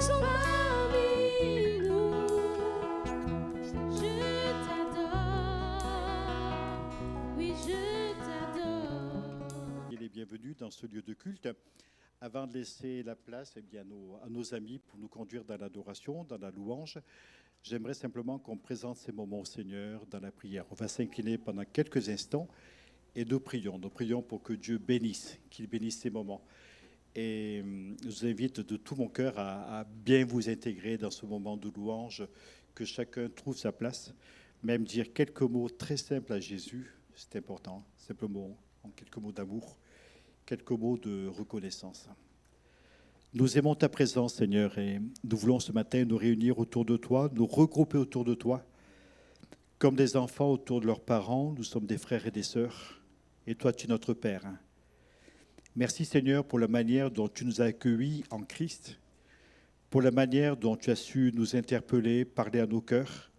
sont parmi nous. Je t'adore, oui je t'adore. Il est bienvenu dans ce lieu de culte. Avant de laisser la place à nos amis pour nous conduire dans l'adoration, dans la louange, j'aimerais simplement qu'on présente ces moments au Seigneur dans la prière. On va s'incliner pendant quelques instants et nous prions. Nous prions pour que Dieu bénisse, qu'il bénisse ces moments. Et je vous invite de tout mon cœur à bien vous intégrer dans ce moment de louange, que chacun trouve sa place. Même dire quelques mots très simples à Jésus, c'est important. Simplement, en quelques mots d'amour, quelques mots de reconnaissance. Nous aimons ta présence, Seigneur, et nous voulons ce matin nous réunir autour de toi, nous regrouper autour de toi. Comme des enfants autour de leurs parents, nous sommes des frères et des sœurs, et toi, tu es notre Père. Merci, Seigneur, pour la manière dont tu nous as accueillis en Christ, pour la manière dont tu as su nous interpeller, parler à nos cœurs,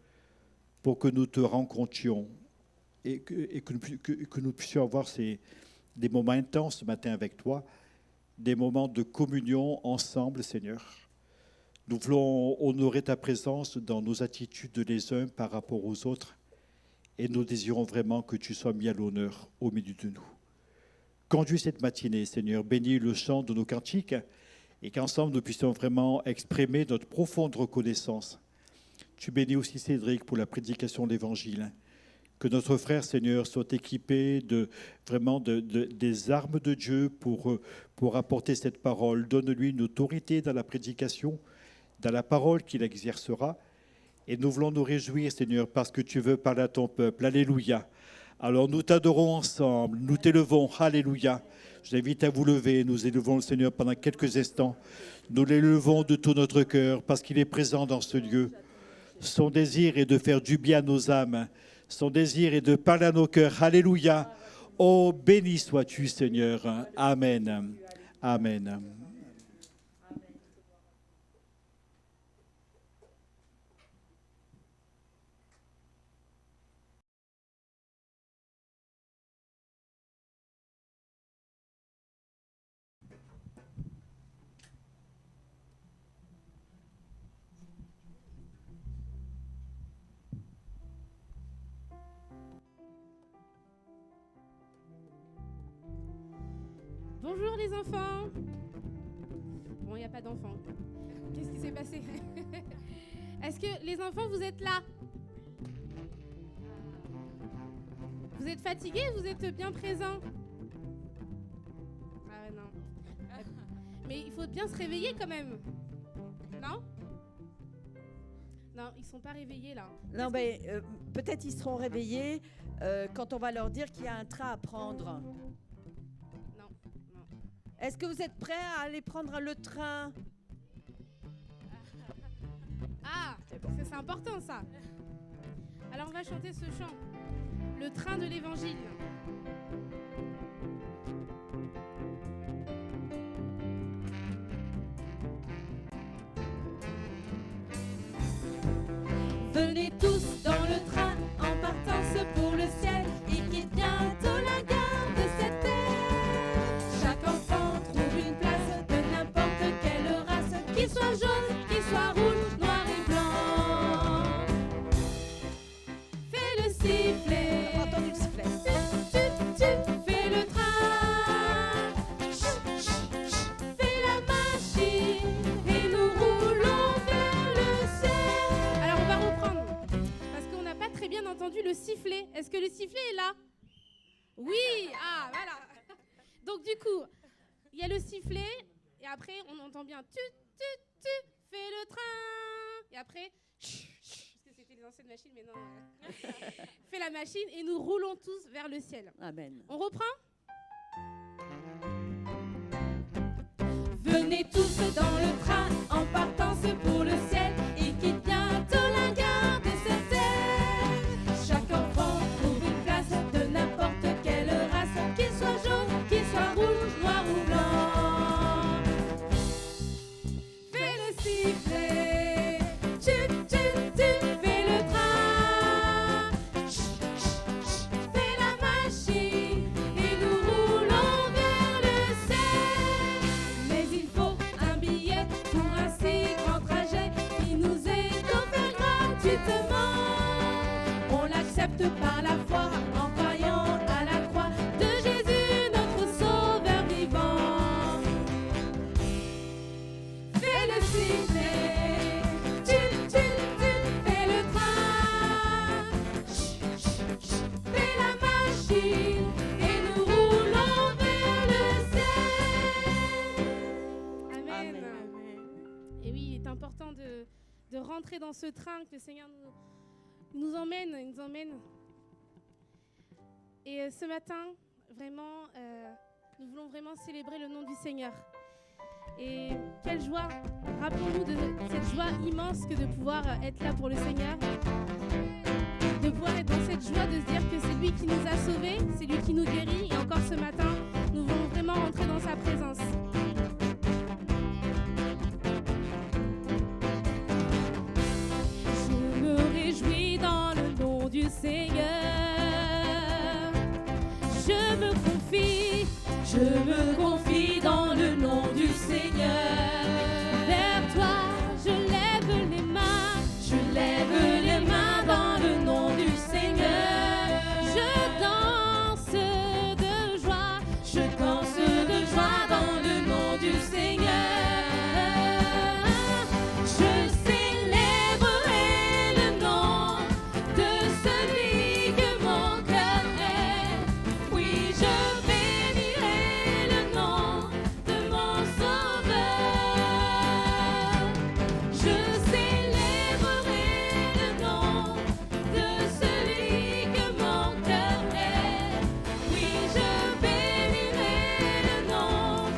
pour que nous te rencontrions et que nous puissions avoir des moments intenses ce matin avec toi, des moments de communion ensemble, Seigneur. Nous voulons honorer ta présence dans nos attitudes les uns par rapport aux autres et nous désirons vraiment que tu sois mis à l'honneur au milieu de nous. Conduis cette matinée, Seigneur, bénis le chant de nos cantiques et qu'ensemble nous puissions vraiment exprimer notre profonde reconnaissance. Tu bénis aussi Cédric pour la prédication de l'Évangile. Que notre frère, Seigneur, soit équipé des armes de Dieu pour apporter cette parole. Donne-lui une autorité dans la prédication, dans la parole qu'il exercera. Et nous voulons nous réjouir, Seigneur, parce que tu veux parler à ton peuple. Alléluia. Alors nous t'adorons ensemble, nous t'élevons. Alléluia. Je t'invite à vous lever. Nous élevons le Seigneur pendant quelques instants. Nous l'élevons de tout notre cœur parce qu'il est présent dans ce lieu. Son désir est de faire du bien à nos âmes. Son désir est de parler à nos cœurs. Alléluia. Oh, béni sois-tu, Seigneur. Amen. Amen. Bonjour les enfants. Bon, il n'y a pas d'enfants. Qu'est-ce qui s'est passé? Est-ce que les enfants, vous êtes là? Vous êtes fatigués? Vous êtes bien présents? Ah ouais, non. Mais il faut bien se réveiller quand même. Non? Non, ils sont pas réveillés là. Non, mais peut-être ils seront réveillés quand on va leur dire qu'il y a un train à prendre. Est-ce que vous êtes prêts à aller prendre le train? Ah, parce que c'est important ça. Alors on va chanter ce chant, le train de l'Évangile. Venez tous dans le train en partance pour le ciel. Il quitte bientôt la gare de cette terre. Chaque enfant trouve une place de n'importe quelle race, qu'il soit jaune, qu'il soit rouge, noir et blanc. Fais le sifflet. On a entendu le sifflet. Fais le train. Fais la machine et nous roulons vers le ciel. Alors on va reprendre parce qu'on n'a pas très bien entendu le sifflet. Est-ce que le sifflet est là? Oui. Ah voilà. Donc du coup, il y a le sifflet et après on entend bien fais le train et après parce que c'était les anciennes machines mais non. Fais la machine et nous roulons tous vers le ciel. Amen. On reprend? Venez tous dans le train en partance pour le ciel. Il quitte bientôt la gare de cette terre. Chaque enfant trouve une place de n'importe quelle race, qu'il soit jaune, qu'il soit rouge, noir ou blanc. Fais le sifflet. Fais le train. Fais la machine et nous accepte par la foi en croyant à la croix de Jésus, notre Sauveur vivant. Fais le sifflet, fais le train, fais la machine et nous roulons vers le ciel. Amen. Et oui, il est important de rentrer dans ce train que le Seigneur nous emmène. Et ce matin, vraiment, nous voulons vraiment célébrer le nom du Seigneur. Et quelle joie! Rappelons-nous de cette joie immense que de pouvoir être là pour le Seigneur. De pouvoir être dans cette joie de se dire que c'est lui qui nous a sauvés, c'est lui qui nous guérit. Et encore ce matin, nous voulons vraiment rentrer dans sa présence. Je me réjouis dans le nom du Seigneur. Je me confie dans le nom du Seigneur. Vers toi, je lève les mains dans le nom du Seigneur. Je danse de joie dans le nom du Seigneur. Je célébrerai le nom de celui que mon cœur aime. Oui, je bénirai le nom de mon Sauveur. Je célébrerai le nom de celui que mon cœur aime. Oui, je bénirai le nom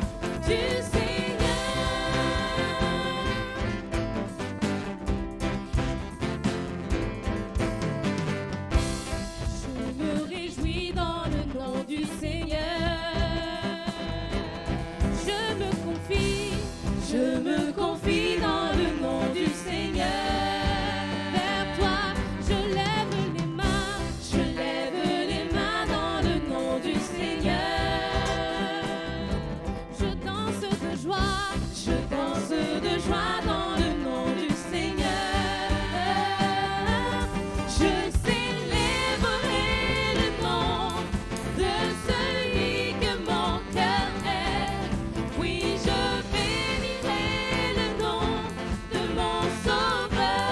du Seigneur. Je me réjouis dans le nom du Seigneur. Je me confie dans le nom du Seigneur. Vers toi, je lève les mains dans le nom du Seigneur. Je danse de joie dans le nom du Seigneur. Je célébrerai le nom de celui que mon cœur aime. Oui, je bénirai le nom de mon Sauveur.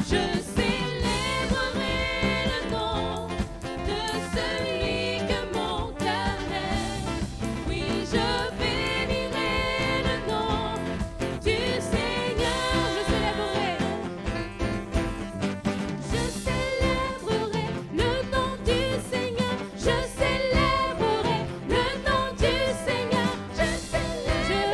Je célébrerai le nom de celui que mon cœur aime. Oui, je bénirai le nom du Seigneur. Je célébrerai le nom du Seigneur. Je célébrerai le nom du Seigneur. Je célébrerai le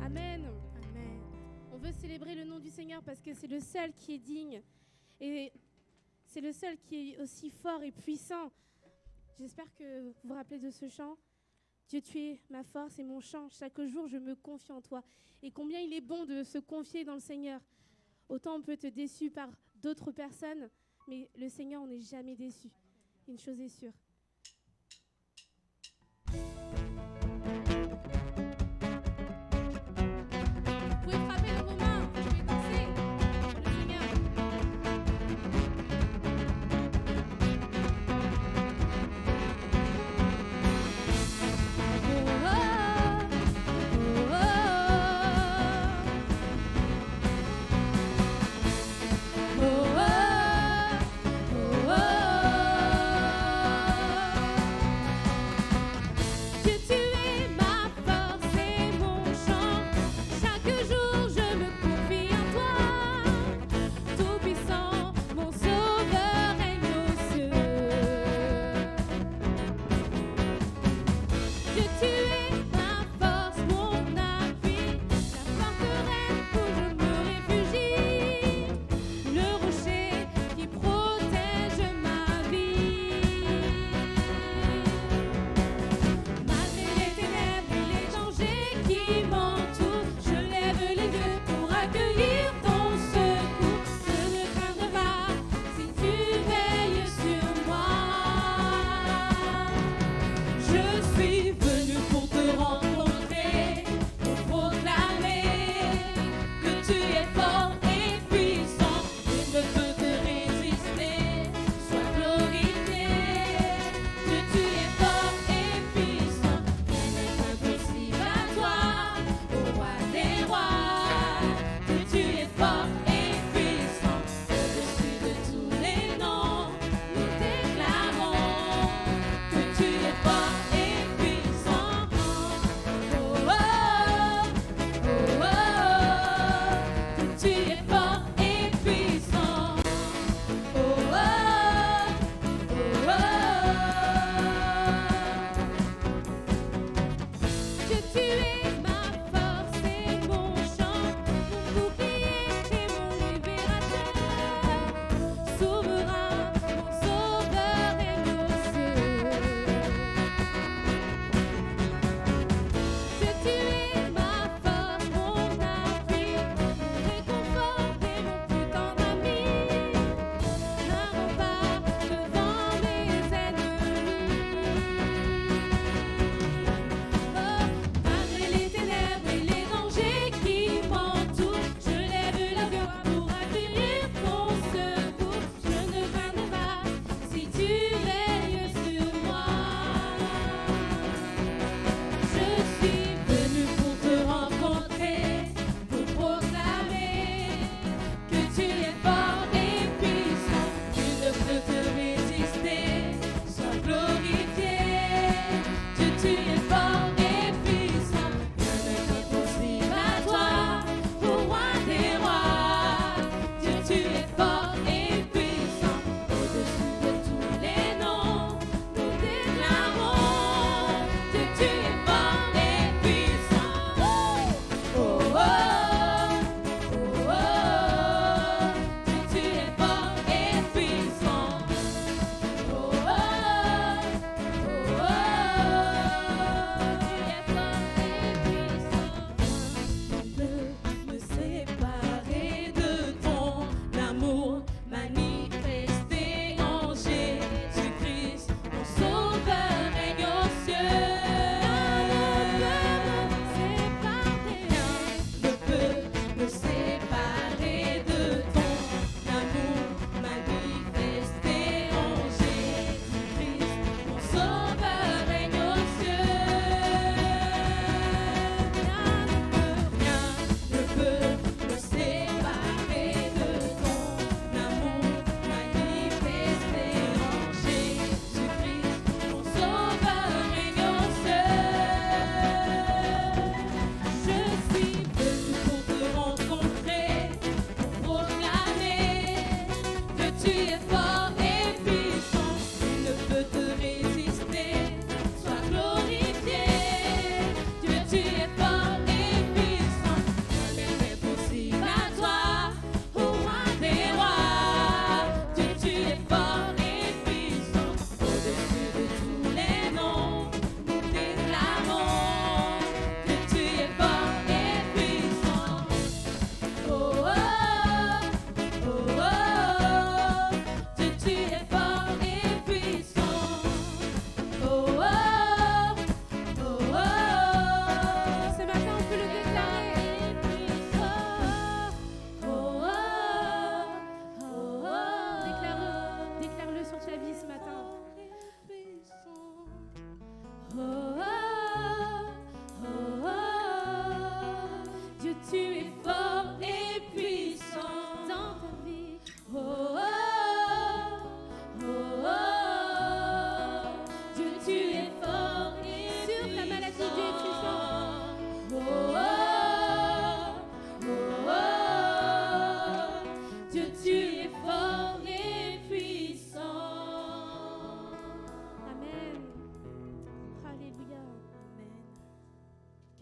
Amen. On veut célébrer le nom du Seigneur parce que c'est le seul qui est digne et c'est le seul qui est aussi fort et puissant. J'espère que vous vous rappelez de ce chant. Dieu, tu es ma force et mon chant. Chaque jour, je me confie en toi. Et combien il est bon de se confier dans le Seigneur. Autant on peut être déçu par d'autres personnes, mais le Seigneur, on n'est jamais déçu. Une chose est sûre. Vous pouvez frapper dans vos mains, vous pouvez danser pour le Seigneur.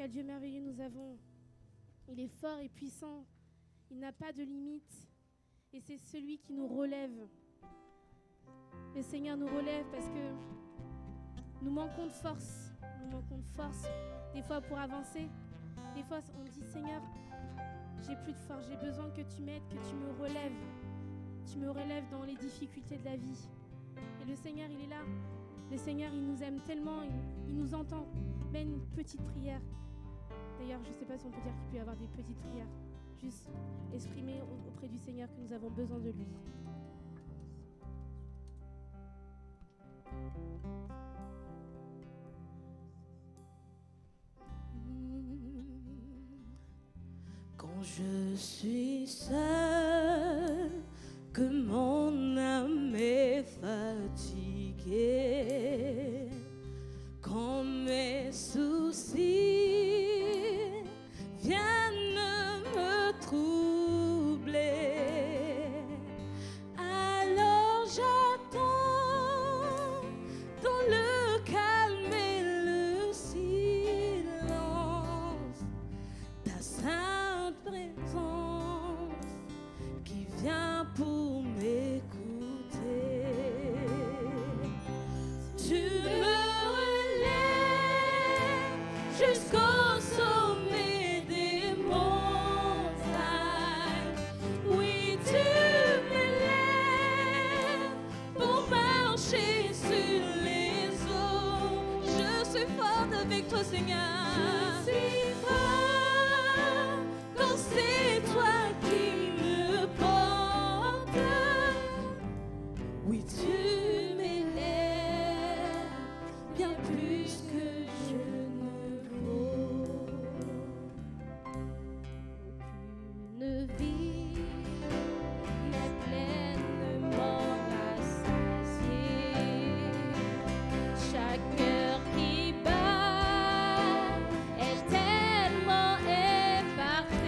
Quel Dieu merveilleux nous avons. Il est fort et puissant. Il n'a pas de limite. Et c'est celui qui nous relève. Le Seigneur nous relève parce que nous manquons de force. Nous manquons de force des fois pour avancer. Des fois, on dit Seigneur, j'ai plus de force. J'ai besoin que tu m'aides, que tu me relèves. Tu me relèves dans les difficultés de la vie. Et le Seigneur, il est là. Le Seigneur, il nous aime tellement. Il nous entend. Même une petite prière. D'ailleurs, je ne sais pas si on peut dire qu'il peut y avoir des petites prières. juste exprimer auprès du Seigneur que nous avons besoin de lui. Quand je suis seule, que mon âme est fatiguée, quand mes soucis viennent me troubler, alors j'attends dans le calme et le silence ta sainte présence qui vient pour m'écouter. Tu me relèves jusqu'au sommet des montagnes. Oui, tu m'élèves pour marcher sur les eaux. Je suis forte avec toi, Seigneur. Je suis forte quand c'est toi qui me portes. Oui, tu m'élèves bien plus que je ne vaux. Aucune vie n'est pleinement rassasiée. Chaque cœur qui bat est tellement imparfait.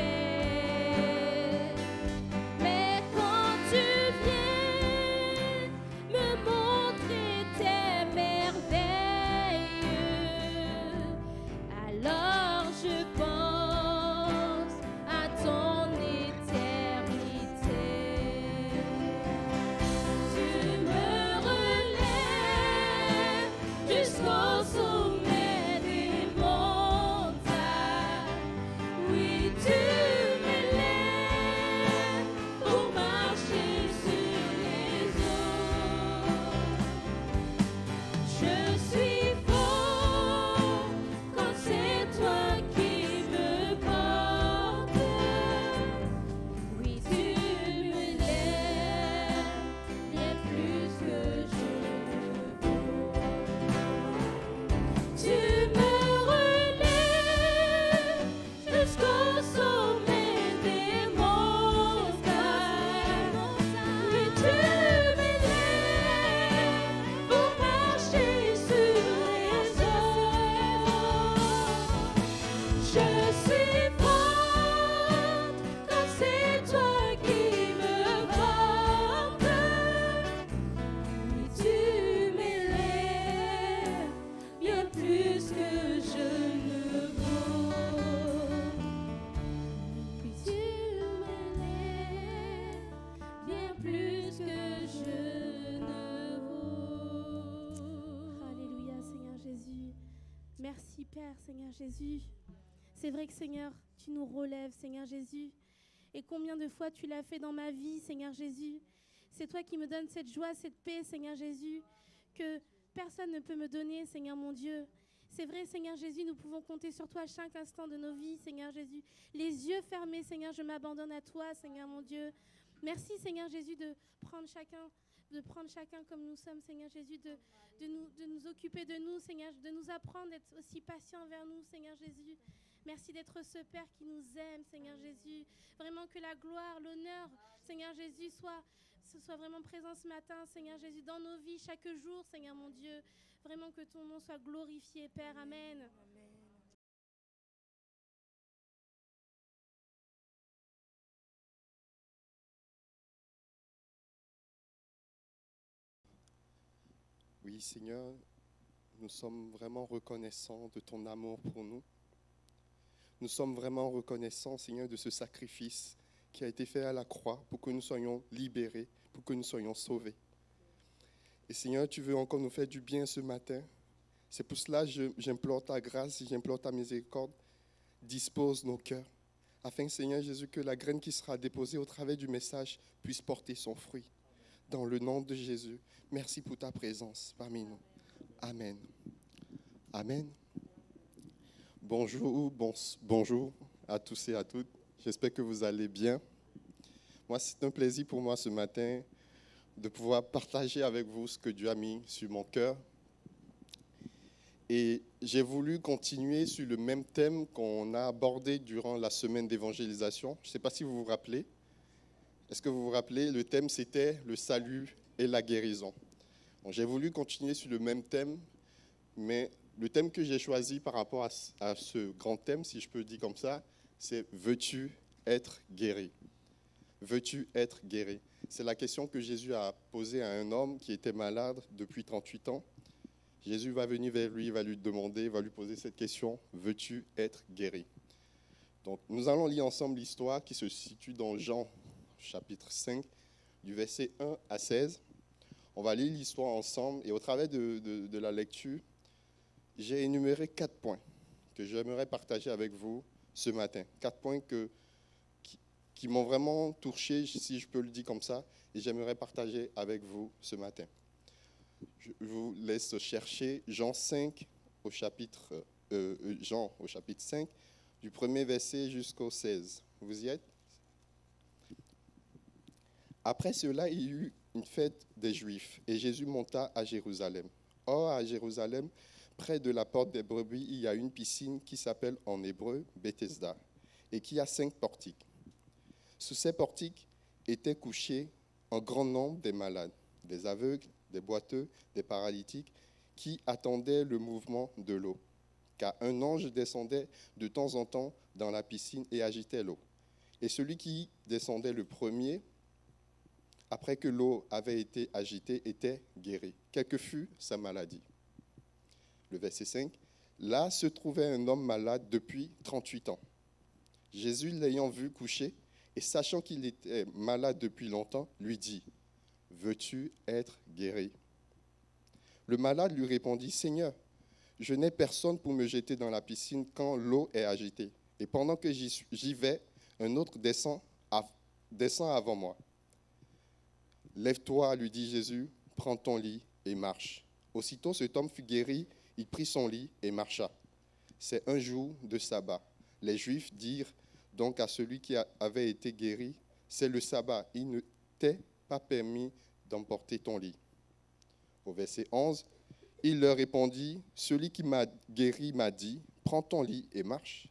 Mais quand tu viens me montrer tes merveilles, alors je pense à ton éternité. Tu me relèves jusqu'au sommet des montagnes. Oui, tu m'élèves pour marcher sur les eaux. Je suis forte quand c'est toi qui me portes. Oui, tu m'élèves bien plus que je ne vaux. Tu me relèves jusqu'au sommet des montagnes. Oui, tu m'élèves pour marcher sur les eaux. Je suis forte quand c'est toi qui me portes. Oui, tu m'élèves bien plus que je ne vaux. Oui, tu m'élèves bien plus que je ne vaux. Alléluia, Seigneur Jésus. Merci, Père, Seigneur Jésus. C'est vrai que, Seigneur, tu nous relèves, Seigneur Jésus. Et combien de fois tu l'as fait dans ma vie, Seigneur Jésus. C'est toi qui me donnes cette joie, cette paix, Seigneur Jésus, que personne ne peut me donner, Seigneur mon Dieu. C'est vrai, Seigneur Jésus, nous pouvons compter sur toi à chaque instant de nos vies, Seigneur Jésus. Les yeux fermés, Seigneur, je m'abandonne à toi, Seigneur mon Dieu. Merci, Seigneur Jésus, de prendre chacun comme nous sommes, Seigneur Jésus, de nous occuper de nous, Seigneur, de nous apprendre d'être aussi patient envers nous, Seigneur Jésus. Merci d'être ce Père qui nous aime, Seigneur Jésus. Vraiment que la gloire, l'honneur, Seigneur Jésus, soit vraiment présent ce matin, Seigneur Jésus, dans nos vies, chaque jour, Seigneur mon Dieu. Vraiment que ton nom soit glorifié, Père. Amen. Oui, Seigneur, nous sommes vraiment reconnaissants de ton amour pour nous. Nous sommes vraiment reconnaissants, Seigneur, de ce sacrifice qui a été fait à la croix pour que nous soyons libérés, pour que nous soyons sauvés. Et Seigneur, tu veux encore nous faire du bien ce matin. C'est pour cela que j'implore ta grâce, j'implore ta miséricorde. Dispose nos cœurs, afin, Seigneur Jésus, que la graine qui sera déposée au travers du message puisse porter son fruit. Dans le nom de Jésus, merci pour ta présence parmi nous. Amen. Amen. Bonjour à tous et à toutes. J'espère que vous allez bien. Moi, c'est un plaisir pour moi ce matin de pouvoir partager avec vous ce que Dieu a mis sur mon cœur. Et j'ai voulu continuer sur le même thème qu'on a abordé durant la semaine d'évangélisation. Je ne sais pas si vous vous rappelez. Est-ce que vous vous rappelez? Le thème, c'était le salut et la guérison. Bon, j'ai voulu continuer sur le même thème, mais le thème que j'ai choisi par rapport à ce grand thème, si je peux dire comme ça, c'est « Veux-tu être guéri ?» Veux-tu être guéri? C'est la question que Jésus a posée à un homme qui était malade depuis 38 ans. Jésus va venir vers lui, va lui demander, va lui poser cette question, « Veux-tu être guéri ?» Donc, nous allons lire ensemble l'histoire qui se situe dans Jean, chapitre 5, du verset 1 à 16. On va lire l'histoire ensemble et au travers de la lecture, j'ai énuméré 4 points que j'aimerais partager avec vous ce matin. 4 points qui m'ont vraiment touché, si je peux le dire comme ça, et j'aimerais partager avec vous ce matin. Je vous laisse chercher Jean 5 au chapitre 5, du premier verset jusqu'au 16. Vous y êtes? Après cela, il y eut une fête des Juifs, et Jésus monta à Jérusalem. Or, à Jérusalem, près de la porte des brebis, il y a une piscine qui s'appelle en hébreu Bethesda, et qui a 5 portiques. Sous ces portiques étaient couchés un grand nombre des malades, des aveugles, des boiteux, des paralytiques, qui attendaient le mouvement de l'eau. Car un ange descendait de temps en temps dans la piscine et agitait l'eau. Et celui qui descendait le premier, après que l'eau avait été agitée, était guéri, quelle que fût sa maladie. Le verset 5, là se trouvait un homme malade depuis 38 ans. Jésus, l'ayant vu couché, et sachant qu'il était malade depuis longtemps, lui dit, « Veux-tu être guéri ?» Le malade lui répondit, « Seigneur, je n'ai personne pour me jeter dans la piscine quand l'eau est agitée. Et pendant que j'y vais, un autre descend avant moi. » « Lève-toi, lui dit Jésus, prends ton lit et marche. » Aussitôt cet homme fut guéri, il prit son lit et marcha. C'est un jour de sabbat. Les Juifs dirent donc à celui qui avait été guéri, « C'est le sabbat, il ne t'est pas permis d'emporter ton lit. » Au verset 11, il leur répondit, « Celui qui m'a guéri m'a dit, prends ton lit et marche. »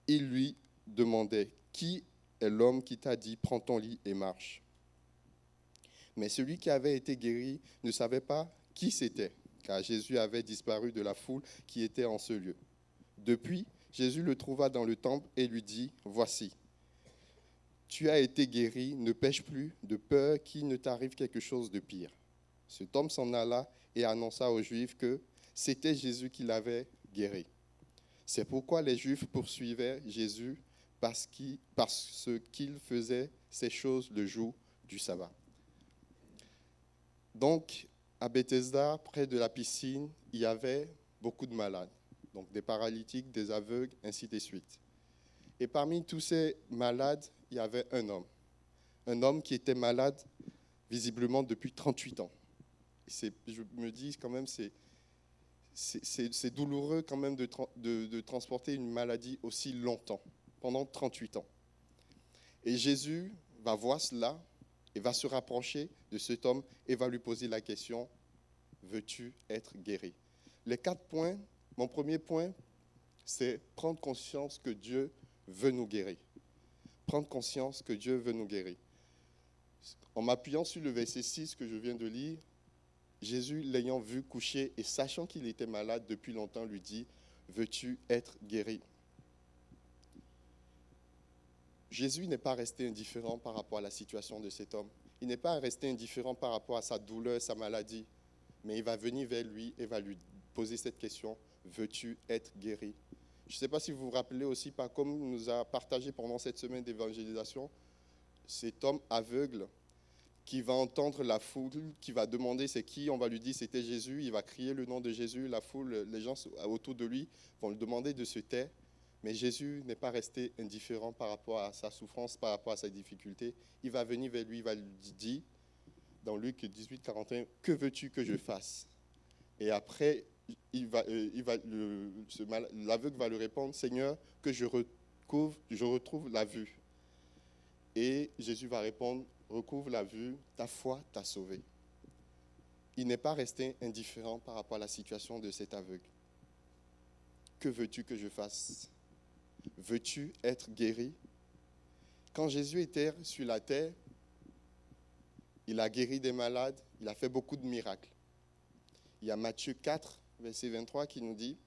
Il lui demandait, « Qui est l'homme qui t'a dit, prends ton lit et marche ?» Mais celui qui avait été guéri ne savait pas qui c'était, car Jésus avait disparu de la foule qui était en ce lieu. Depuis, Jésus le trouva dans le temple et lui dit, « Voici, tu as été guéri, ne pêche plus, de peur qu'il ne t'arrive quelque chose de pire. » Cet homme s'en alla et annonça aux Juifs que c'était Jésus qui l'avait guéri. C'est pourquoi les Juifs poursuivaient Jésus parce qu'il faisait ces choses le jour du sabbat. Donc, à Bethesda, près de la piscine, il y avait beaucoup de malades, donc des paralytiques, des aveugles, ainsi de suite. Et parmi tous ces malades, il y avait un homme qui était malade visiblement depuis 38 ans. Je me dis quand même, c'est douloureux quand même de transporter une maladie aussi longtemps, pendant 38 ans. Et Jésus va voir cela et va se rapprocher de cet homme et va lui poser la question, « Veux-tu être guéri ?» Les 4 points, mon premier point, c'est prendre conscience que Dieu veut nous guérir. Prendre conscience que Dieu veut nous guérir. En m'appuyant sur le verset 6 que je viens de lire, Jésus, l'ayant vu coucher et sachant qu'il était malade depuis longtemps, lui dit, « Veux-tu être guéri ?» Jésus n'est pas resté indifférent par rapport à la situation de cet homme. Il n'est pas resté indifférent par rapport à sa douleur, sa maladie. Mais il va venir vers lui et va lui poser cette question, « Veux-tu être guéri ?» Je ne sais pas si vous vous rappelez aussi, comme nous a partagé pendant cette semaine d'évangélisation, cet homme aveugle qui va entendre la foule, qui va demander c'est qui, on va lui dire c'était Jésus, il va crier le nom de Jésus, la foule, les gens autour de lui vont lui demander de se taire. Mais Jésus n'est pas resté indifférent par rapport à sa souffrance, par rapport à sa difficulté. Il va venir vers lui, il va lui dire, dans Luc 18, 41, « Que veux-tu que je fasse ?» Et après, l'aveugle va lui répondre, « Seigneur, que je je retrouve la vue. Et Jésus va répondre, recouvre la vue, ta foi t'a sauvé. Il n'est pas resté indifférent par rapport à la situation de cet aveugle. Que veux-tu que je fasse? Veux-tu être guéri? Quand Jésus était sur la terre, il a guéri des malades, il a fait beaucoup de miracles. Il y a Matthieu 4, verset 23 qui nous dit,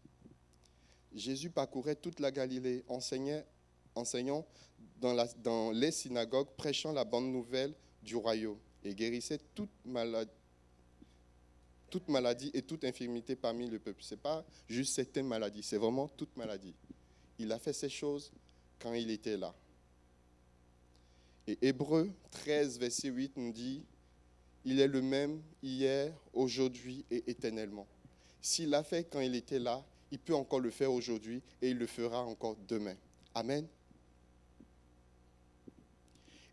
Jésus parcourait toute la Galilée, enseignant dans les synagogues, prêchant la bonne nouvelle du royaume et guérissait toute maladie et toute infirmité parmi le peuple. Ce n'est pas juste certaines maladies, c'est vraiment toute maladie. Il a fait ces choses quand il était là. Et Hébreux 13, verset 8 nous dit, il est le même hier, aujourd'hui et éternellement. S'il l'a fait quand il était là, il peut encore le faire aujourd'hui et il le fera encore demain. Amen.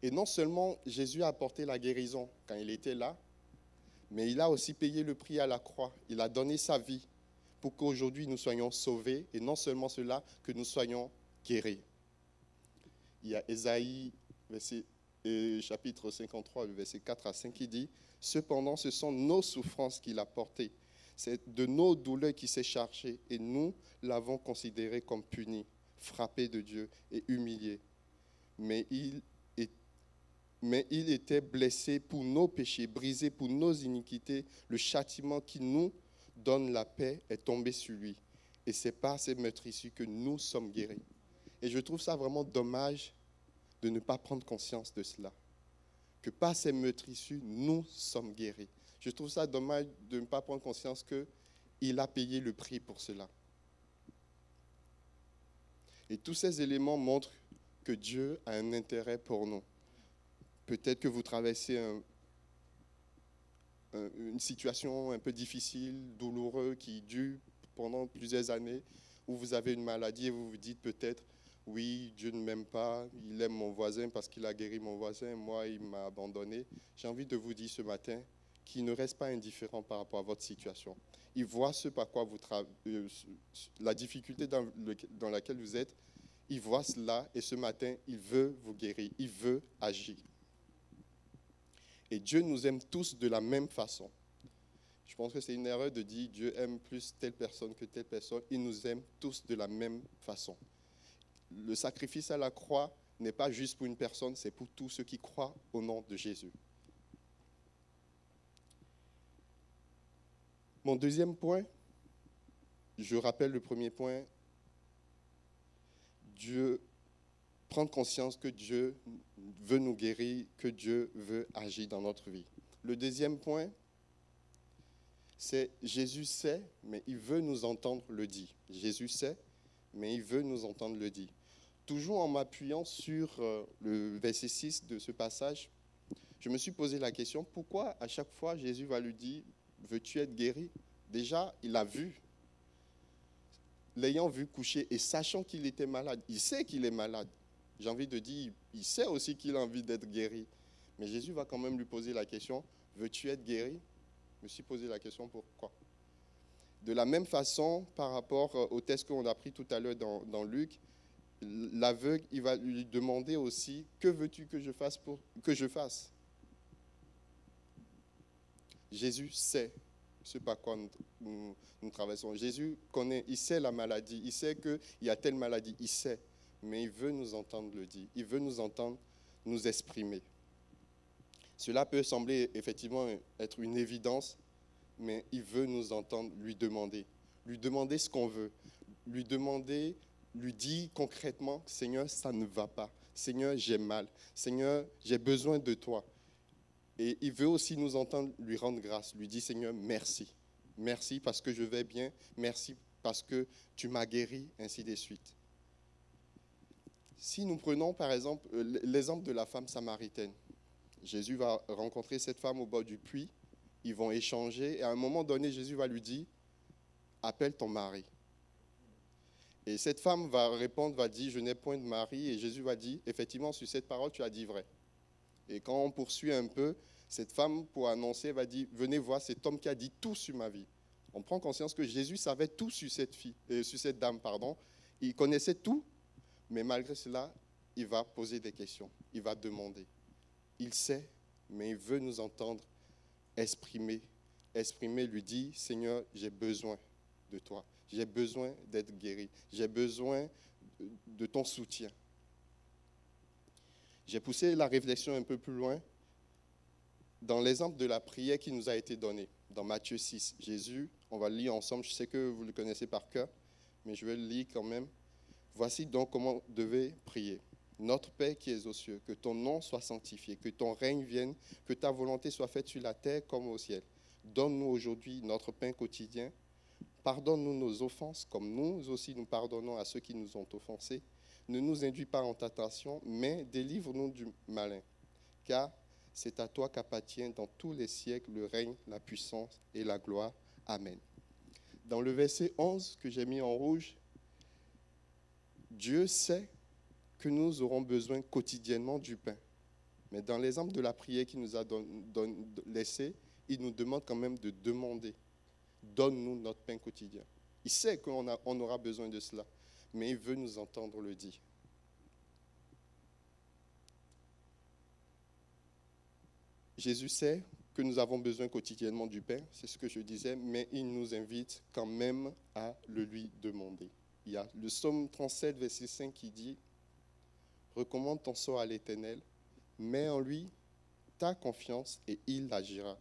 Et non seulement Jésus a apporté la guérison quand il était là, mais il a aussi payé le prix à la croix. Il a donné sa vie pour qu'aujourd'hui nous soyons sauvés et non seulement cela, que nous soyons guéris. Il y a Ésaïe, chapitre 53, verset 4 à 5 qui dit « Cependant, ce sont nos souffrances qu'il a portées. C'est de nos douleurs qu'il s'est chargé et nous l'avons considéré comme puni, frappé de Dieu et humilié. Mais il était blessé pour nos péchés, brisé pour nos iniquités. Le châtiment qui nous donne la paix est tombé sur lui. Et c'est par ces meurtrissures que nous sommes guéris. » Et je trouve ça vraiment dommage de ne pas prendre conscience de cela. Que par ces meurtrissures, nous sommes guéris. Je trouve ça dommage de ne pas prendre conscience qu'il a payé le prix pour cela. Et tous ces éléments montrent que Dieu a un intérêt pour nous. Peut-être que vous traversez une situation un peu difficile, douloureuse, qui dure pendant plusieurs années, où vous avez une maladie et vous vous dites peut-être, oui, Dieu ne m'aime pas, il aime mon voisin parce qu'il a guéri mon voisin, moi, il m'a abandonné. J'ai envie de vous dire ce matin qu'il ne reste pas indifférent par rapport à votre situation. Il voit ce par quoi la difficulté dans laquelle vous êtes, il voit cela et ce matin, il veut vous guérir, il veut agir. Et Dieu nous aime tous de la même façon. Je pense que c'est une erreur de dire Dieu aime plus telle personne que telle personne. Il nous aime tous de la même façon. Le sacrifice à la croix n'est pas juste pour une personne, c'est pour tous ceux qui croient au nom de Jésus. Mon deuxième point, je rappelle le premier point, prendre conscience que Dieu veut nous guérir, que Dieu veut agir dans notre vie. Le deuxième point, c'est Jésus sait, mais il veut nous entendre le dire. Jésus sait, mais il veut nous entendre le dire. Toujours en m'appuyant sur le verset 6 de ce passage, je me suis posé la question, pourquoi à chaque fois Jésus va lui dire, veux-tu être guéri? Déjà, il a vu. L'ayant vu coucher et sachant qu'il était malade, il sait qu'il est malade. J'ai envie de dire, il sait aussi qu'il a envie d'être guéri. Mais Jésus va quand même lui poser la question, veux-tu être guéri? Je me suis posé la question, pourquoi? De la même façon, par rapport au texte qu'on a pris tout à l'heure dans Luc, l'aveugle, il va lui demander aussi, que veux-tu que je fasse pour que je fasse? Jésus sait ce par quoi nous traversons. Jésus connaît, il sait la maladie, il sait qu'il y a telle maladie, il sait, mais il veut nous entendre le dire, il veut nous entendre nous exprimer. Cela peut sembler effectivement être une évidence, mais il veut nous entendre lui demander ce qu'on veut, lui dire concrètement, Seigneur, ça ne va pas, Seigneur, j'ai mal, Seigneur, j'ai besoin de toi. Et il veut aussi nous entendre lui rendre grâce, lui dire, Seigneur, merci. Merci parce que je vais bien, merci parce que tu m'as guéri, ainsi de suite. Si nous prenons par exemple l'exemple de la femme samaritaine, Jésus va rencontrer cette femme au bord du puits, ils vont échanger, et à un moment donné, Jésus va lui dire, appelle ton mari. Et cette femme va répondre, va dire, je n'ai point de mari, et Jésus va dire, effectivement, sur cette parole, tu as dit vrai. Et quand on poursuit un peu, cette femme, pour annoncer, va dire, venez voir cet homme qui a dit tout sur ma vie. On prend conscience que Jésus savait tout sur cette dame. Il connaissait tout, Mais malgré cela, il va poser des questions, il va demander. Il sait, mais il veut nous entendre exprimer, lui dire, Seigneur, j'ai besoin de toi, j'ai besoin d'être guéri, j'ai besoin de ton soutien. J'ai poussé la réflexion un peu plus loin dans l'exemple de la prière qui nous a été donnée, dans Matthieu 6. Jésus, on va le lire ensemble, je sais que vous le connaissez par cœur, mais je vais le lire quand même. Voici donc comment vous devez prier. Notre Père qui es aux cieux, que ton nom soit sanctifié, que ton règne vienne, que ta volonté soit faite sur la terre comme au ciel. Donne-nous aujourd'hui notre pain quotidien. Pardonne-nous nos offenses, comme nous aussi nous pardonnons à ceux qui nous ont offensés. Ne nous induis pas en tentation, mais délivre-nous du malin. Car c'est à toi qu'appartient dans tous les siècles le règne, la puissance et la gloire. Amen. Dans le verset 11 que j'ai mis en rouge, Dieu sait que nous aurons besoin quotidiennement du pain. Mais dans l'exemple de la prière qu'il nous a laissé, il nous demande quand même de demander. Donne-nous notre pain quotidien. Il sait qu'on aura besoin de cela, mais il veut nous entendre le dire. Jésus sait que nous avons besoin quotidiennement du pain, c'est ce que je disais, mais il nous invite quand même à le lui demander. Il y a le psaume 37, verset 5 qui dit « Recommande ton sort à l'Éternel, mets en lui ta confiance et il agira.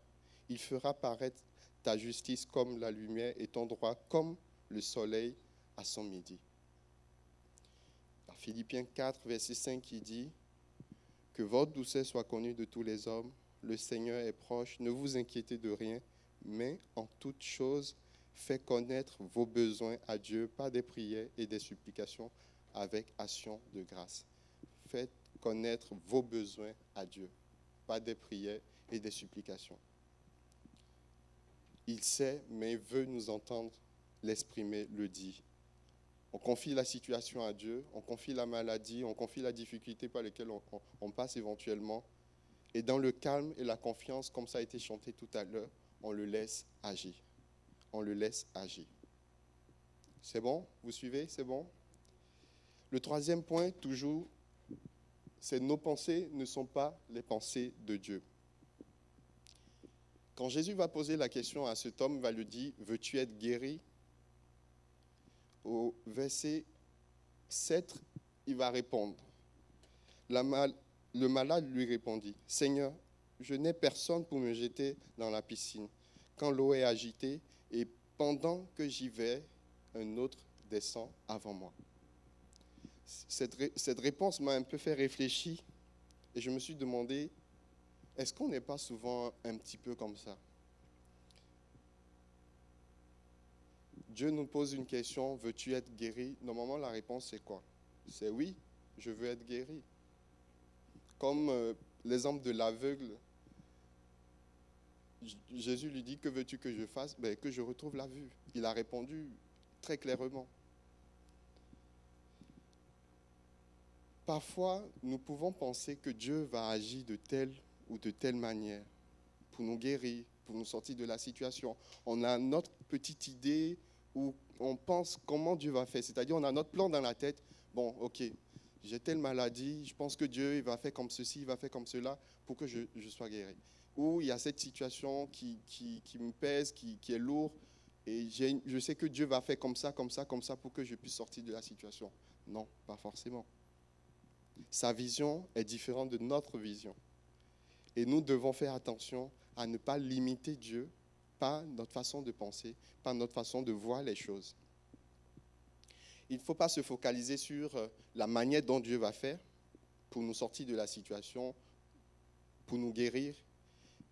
Il fera paraître ta justice comme la lumière et ton droit comme le soleil à son midi. » Dans Philippiens 4, verset 5 qui dit « Que votre douceur soit connue de tous les hommes, le Seigneur est proche, ne vous inquiétez de rien, mais en toute chose, faites connaître vos besoins à Dieu par des prières et des supplications avec action de grâce. » Faites connaître vos besoins à Dieu par des prières et des supplications. Il sait, mais il veut nous entendre l'exprimer, le dire. On confie la situation à Dieu, on confie la maladie, on confie la difficulté par laquelle on passe éventuellement. Et dans le calme et la confiance, comme ça a été chanté tout à l'heure, on le laisse agir. On le laisse agir. C'est bon? Vous suivez? C'est bon? Le troisième point, toujours, c'est nos pensées ne sont pas les pensées de Dieu. Quand Jésus va poser la question à cet homme, il va lui dire « Veux-tu être guéri ?» Au verset 7, il va répondre. Le malade lui répondit « Seigneur, je n'ai personne pour me jeter dans la piscine quand l'eau est agitée et pendant que j'y vais, un autre descend avant moi. » Cette réponse m'a un peu fait réfléchir et je me suis demandé, est-ce qu'on n'est pas souvent un petit peu comme ça? Dieu nous pose une question, veux-tu être guéri? Normalement, la réponse c'est quoi? C'est oui, je veux être guéri. Comme l'exemple de l'aveugle, Jésus lui dit, que veux-tu que je fasse? Que je retrouve la vue. Il a répondu très clairement. Parfois, nous pouvons penser que Dieu va agir de telle ou de telle manière pour nous guérir, pour nous sortir de la situation. On a notre petite idée où on pense comment Dieu va faire. C'est-à-dire, on a notre plan dans la tête. Bon, ok, j'ai telle maladie, je pense que Dieu il va faire comme ceci, il va faire comme cela pour que je sois guéri. Ou il y a cette situation qui me pèse, qui est lourde, et je sais que Dieu va faire comme ça pour que je puisse sortir de la situation. Non, pas forcément. Sa vision est différente de notre vision. Et nous devons faire attention à ne pas limiter Dieu par notre façon de penser, par notre façon de voir les choses. Il ne faut pas se focaliser sur la manière dont Dieu va faire pour nous sortir de la situation, pour nous guérir,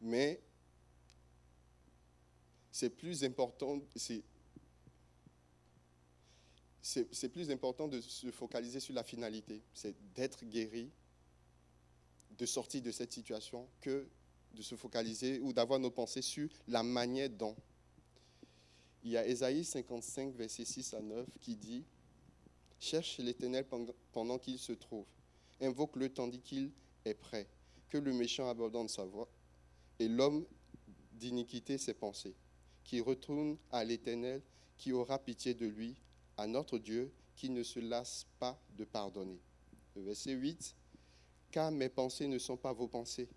mais c'est plus important, c'est plus important de se focaliser sur la finalité, c'est d'être guéri, de sortir de cette situation, que de se focaliser ou d'avoir nos pensées sur la manière dont. Il y a Ésaïe 55, versets 6 à 9, qui dit « Cherche l'Éternel pendant qu'il se trouve, invoque-le tandis qu'il est prêt, que le méchant abandonne sa voie, et l'homme d'iniquité ses pensées, qui retourne à l'Éternel, qui aura pitié de lui, à notre Dieu, qui ne se lasse pas de pardonner. Le verset 8, car mes pensées ne sont pas vos pensées,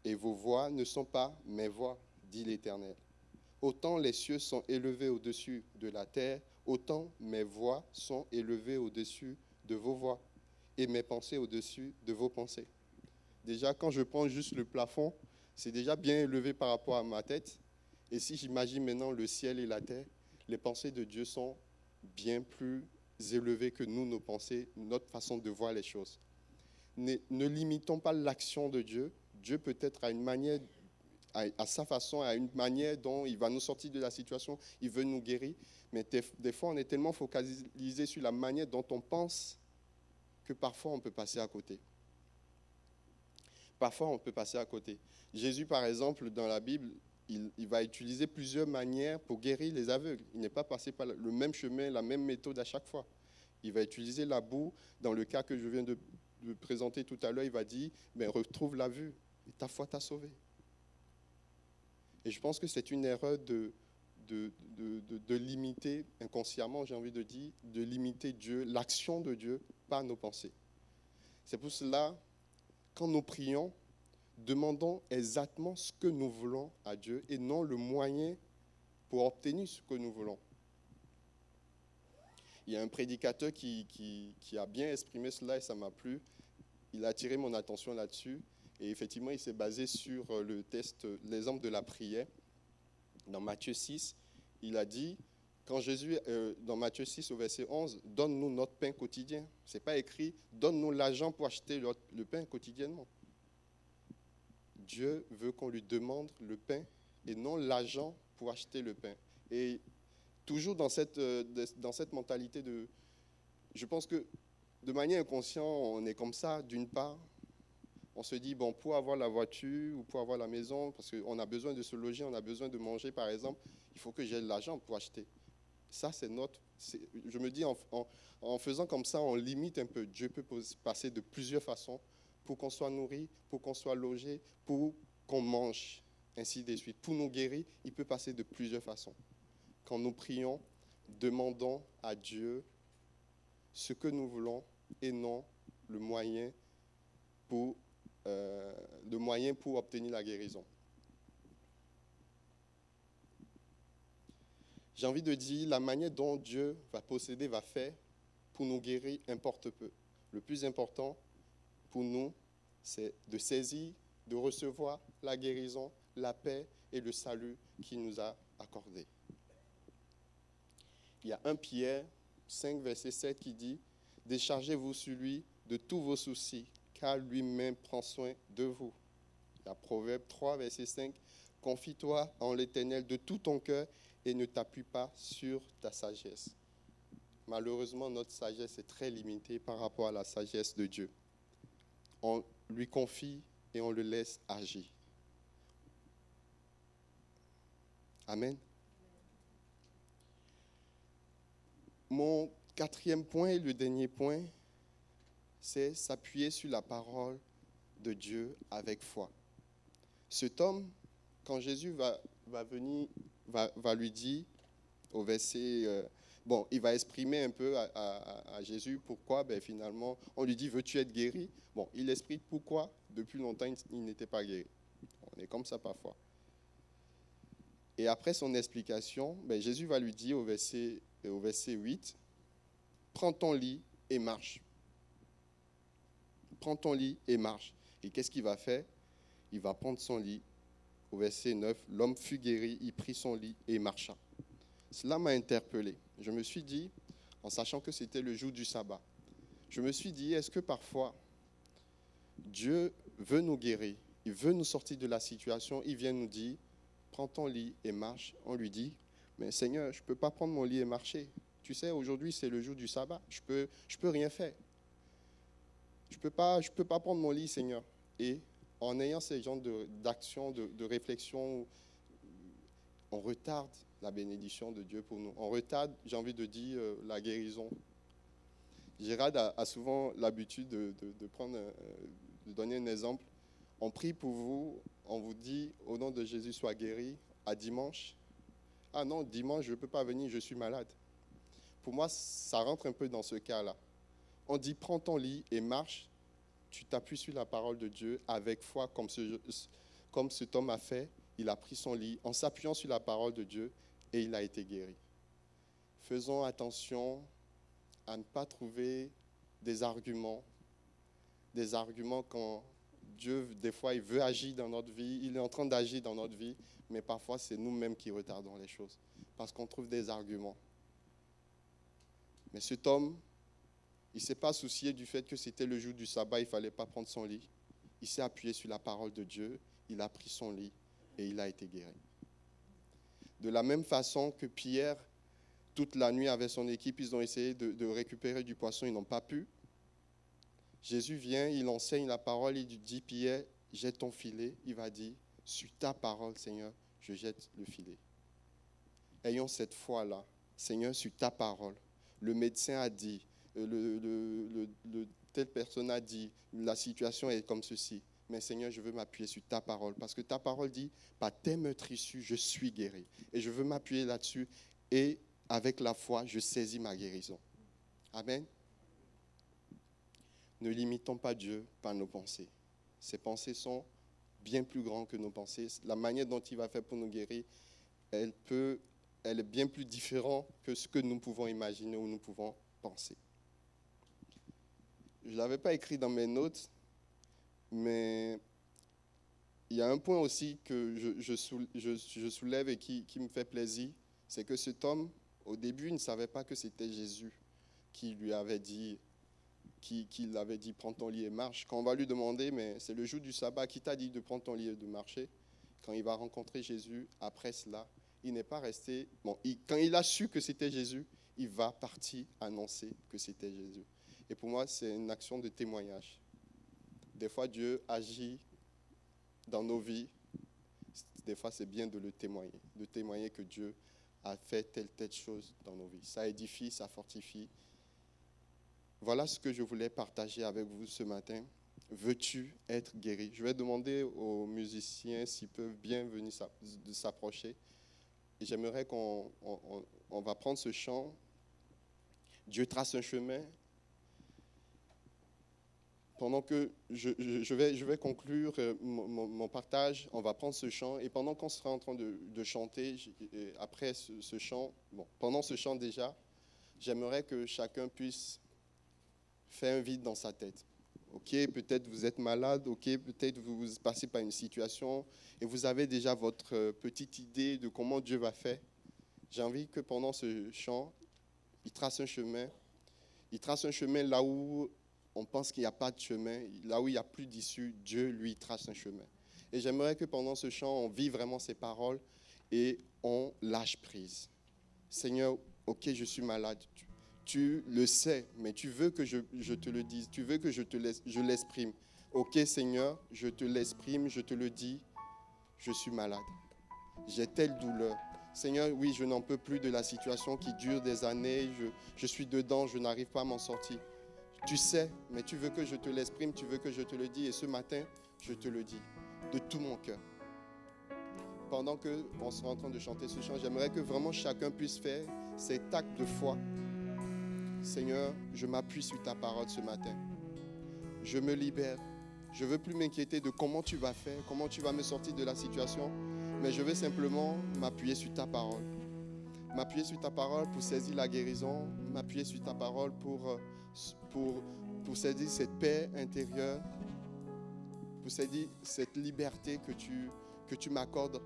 et vos voix ne sont pas mes voix, dit l'Éternel. Autant les cieux sont élevés au-dessus de la terre, autant mes voix sont élevées au-dessus de vos voix, et mes pensées au-dessus de vos pensées. Déjà, quand je prends juste le plafond, c'est déjà bien élevé par rapport à ma tête. Et si j'imagine maintenant le ciel et la terre, les pensées de Dieu sont bien plus élevées que nous, nos pensées, notre façon de voir les choses. Ne limitons pas l'action de Dieu. Dieu peut-être a une manière, à sa façon, à une manière dont il va nous sortir de la situation, il veut nous guérir. Mais des fois, on est tellement focalisé sur la manière dont on pense que parfois on peut passer à côté. Parfois, on peut passer à côté. Jésus, par exemple, dans la Bible, il va utiliser plusieurs manières pour guérir les aveugles. Il n'est pas passé par le même chemin, la même méthode à chaque fois. Il va utiliser la boue. Dans le cas que je viens de présenter tout à l'heure, il va dire, retrouve la vue, et ta foi t'a sauvé. Et je pense que c'est une erreur de limiter, inconsciemment, j'ai envie de dire, de limiter Dieu, l'action de Dieu, par nos pensées. C'est pour cela, quand nous prions, demandons exactement ce que nous voulons à Dieu et non le moyen pour obtenir ce que nous voulons. Il y a un prédicateur qui a bien exprimé cela et ça m'a plu. Il a attiré mon attention là-dessus. Et effectivement, il s'est basé sur l'exemple de la prière. Dans Matthieu 6, il a dit, quand Jésus, dans Matthieu 6 au verset 11, « Donne-nous notre pain quotidien ». Ce n'est pas écrit « Donne-nous l'argent pour acheter le pain quotidiennement ». Dieu veut qu'on lui demande le pain et non l'argent pour acheter le pain. Et toujours dans cette mentalité je pense que de manière inconsciente, on est comme ça, d'une part. On se dit, bon, pour avoir la voiture ou pour avoir la maison, parce qu'on a besoin de se loger, on a besoin de manger, par exemple, il faut que j'ai de l'argent pour acheter. Ça, je me dis, en faisant comme ça, on limite un peu. Dieu peut passer de plusieurs façons pour qu'on soit nourri, pour qu'on soit logé, pour qu'on mange, ainsi de suite. Pour nous guérir, il peut passer de plusieurs façons. Quand nous prions, demandons à Dieu ce que nous voulons et non le moyen pour obtenir la guérison. J'ai envie de dire, la manière dont Dieu va posséder, va faire pour nous guérir importe peu. Le plus important pour nous, c'est de saisir, de recevoir la guérison, la paix et le salut qu'il nous a accordé. Il y a 1 Pierre 5, verset 7 qui dit « Déchargez-vous sur lui de tous vos soucis, car lui-même prend soin de vous. » Il y a Proverbe 3, verset 5 « Confie-toi en l'Éternel de tout ton cœur et ne t'appuie pas sur ta sagesse. » Malheureusement, notre sagesse est très limitée par rapport à la sagesse de Dieu. On lui confie et on le laisse agir. Amen. Mon 4e point et le dernier point, c'est s'appuyer sur la parole de Dieu avec foi. Cet homme, quand Jésus va lui dire au verset... il va exprimer un peu à Jésus pourquoi, finalement, on lui dit, veux-tu être guéri? Bon, il explique pourquoi, depuis longtemps, il n'était pas guéri. On est comme ça parfois. Et après son explication, Jésus va lui dire au verset 8, prends ton lit et marche. Prends ton lit et marche. Et qu'est-ce qu'il va faire? Il va prendre son lit. Au verset 9, l'homme fut guéri, il prit son lit et marcha. Cela m'a interpellé. Je me suis dit, en sachant que c'était le jour du sabbat, je me suis dit, est-ce que parfois, Dieu veut nous guérir, il veut nous sortir de la situation, il vient nous dire, prends ton lit et marche. On lui dit, mais Seigneur, je ne peux pas prendre mon lit et marcher. Tu sais, aujourd'hui, c'est le jour du sabbat, je peux rien faire. Je peux pas prendre mon lit, Seigneur. Et en ayant ces genres d'actions, de réflexion, on retarde la bénédiction de Dieu pour nous. On retarde, j'ai envie de dire, la guérison. Gérald a souvent l'habitude de donner un exemple. On prie pour vous, on vous dit, au nom de Jésus, sois guéri, à dimanche. Ah non, dimanche, je ne peux pas venir, je suis malade. pour moi, ça rentre un peu dans ce cas-là. On dit, prends ton lit et marche. Tu t'appuies sur la parole de Dieu avec foi, comme cet homme a fait. Il a pris son lit en s'appuyant sur la parole de Dieu et il a été guéri. Faisons attention à ne pas trouver des arguments quand Dieu, des fois, il veut agir dans notre vie, il est en train d'agir dans notre vie, mais parfois, c'est nous-mêmes qui retardons les choses, parce qu'on trouve des arguments. Mais cet homme, il ne s'est pas soucié du fait que c'était le jour du sabbat, il ne fallait pas prendre son lit. Il s'est appuyé sur la parole de Dieu, il a pris son lit et il a été guéri. De la même façon que Pierre, toute la nuit avec son équipe, ils ont essayé de récupérer du poisson, ils n'ont pas pu. Jésus vient, il enseigne la parole, il dit, Pierre, jette ton filet. Il va dire, sur ta parole, Seigneur, je jette le filet. Ayons cette foi-là, Seigneur, sur ta parole. Le médecin a dit, telle personne a dit, la situation est comme ceci. Mais Seigneur, je veux m'appuyer sur ta parole, parce que ta parole dit, par tes meurtrissures, je suis guéri. Et je veux m'appuyer là-dessus, et avec la foi, je saisis ma guérison. Amen. Ne limitons pas Dieu par nos pensées. Ses pensées sont bien plus grandes que nos pensées. La manière dont il va faire pour nous guérir, elle est bien plus différente que ce que nous pouvons imaginer ou nous pouvons penser. Je ne l'avais pas écrit dans mes notes, mais il y a un point aussi que je soulève et qui me fait plaisir, c'est que cet homme, au début, il ne savait pas que c'était Jésus qui lui avait dit, qu'il avait dit, prends ton lit et marche. Quand on va lui demander, mais c'est le jour du sabbat, qui t'a dit de prendre ton lit et de marcher? Quand il va rencontrer Jésus, après cela, il n'est pas resté... quand il a su que c'était Jésus, il va partir annoncer que c'était Jésus. Et pour moi, c'est une action de témoignage. Des fois, Dieu agit dans nos vies. Des fois, c'est bien de le témoigner, de témoigner que Dieu a fait telle chose dans nos vies. Ça édifie, ça fortifie. Voilà ce que je voulais partager avec vous ce matin. Veux-tu être guéri? Je vais demander aux musiciens s'ils peuvent bien venir s'approcher. Et j'aimerais qu'on va prendre ce chant. Dieu trace un chemin. Pendant que je vais conclure mon partage, on va prendre ce chant. Et pendant qu'on sera en train de chanter, après ce chant, pendant ce chant déjà, j'aimerais que chacun puisse faire un vide dans sa tête. Ok, peut-être vous êtes malade, ok, peut-être vous passez par une situation et vous avez déjà votre petite idée de comment Dieu va faire. J'ai envie que pendant ce chant, il trace un chemin. Il trace un chemin là où on pense qu'il n'y a pas de chemin, là où il n'y a plus d'issue, Dieu, lui, trace un chemin. Et j'aimerais que pendant ce chant, on vive vraiment ces paroles et on lâche prise. Seigneur, ok, je suis malade. Tu le sais, mais tu veux que je te le dise, tu veux que je l'exprime. Ok Seigneur, je te l'exprime, je te le dis, je suis malade. J'ai telle douleur. Seigneur, oui, je n'en peux plus de la situation qui dure des années, je suis dedans, je n'arrive pas à m'en sortir. Tu sais, mais tu veux que je te l'exprime, tu veux que je te le dise, et ce matin, je te le dis, de tout mon cœur. Pendant qu'on sera en train de chanter ce chant, j'aimerais que vraiment chacun puisse faire cet acte de foi. Seigneur, je m'appuie sur ta parole ce matin. Je me libère. Je ne veux plus m'inquiéter de comment tu vas faire, comment tu vas me sortir de la situation, mais je veux simplement m'appuyer sur ta parole. M'appuyer sur ta parole pour saisir la guérison, m'appuyer sur ta parole pour saisir cette paix intérieure, pour saisir cette liberté que tu m'accordes.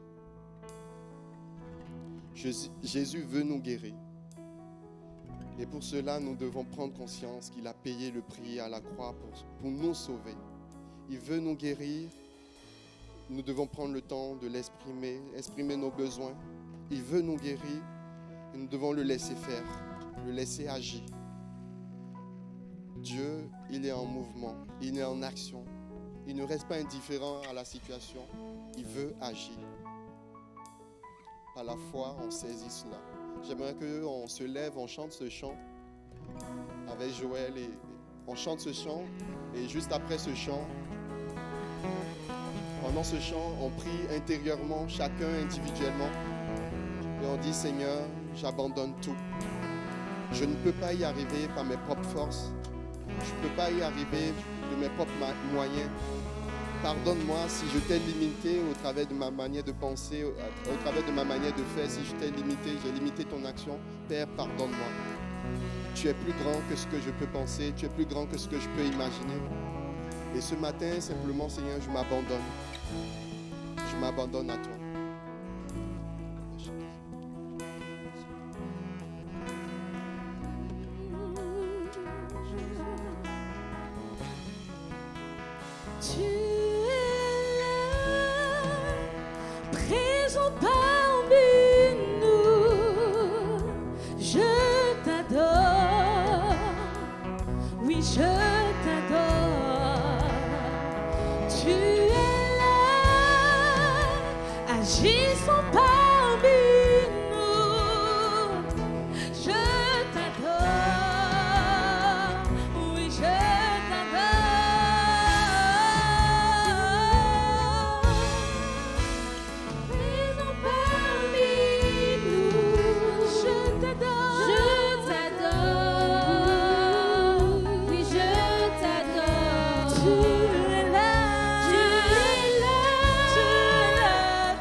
Jésus veut nous guérir. Et pour cela, nous devons prendre conscience qu'il a payé le prix à la croix pour nous sauver. Il veut nous guérir. Nous devons prendre le temps de l'exprimer, exprimer nos besoins. Il veut nous guérir et nous devons le laisser faire, le laisser agir. Dieu, il est en mouvement, il est en action. Il ne reste pas indifférent à la situation. Il veut agir. Par la foi, on saisit cela. J'aimerais qu'on se lève, on chante ce chant avec Joël et on chante ce chant et juste après ce chant, pendant ce chant, on prie intérieurement, chacun individuellement et on dit Seigneur, j'abandonne tout. Je ne peux pas y arriver par mes propres forces. Je ne peux pas y arriver de mes propres moyens. Pardonne-moi si je t'ai limité au travers de ma manière de penser, au travers de ma manière de faire. Si je t'ai limité, j'ai limité ton action. Père, pardonne-moi. Tu es plus grand que ce que je peux penser. Tu es plus grand que ce que je peux imaginer. Et ce matin, simplement, Seigneur, je m'abandonne. Je m'abandonne à toi. Tu es là, présent parmi nous. Je t'adore, oui, je t'adore. Tu es là, agissant parmi nous. Je t'adore, oui, je t'adore. Présent parmi nous, je t'adore. Je t'adore, oui je t'adore. Tu es là, Tu es là, tu es là,